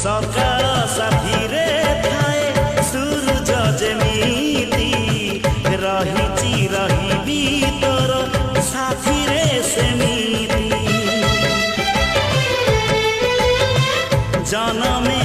सका साथीरे थाए सूरज जेमिति रहिची रहिबी तोर साथीरे सेमिति जनमे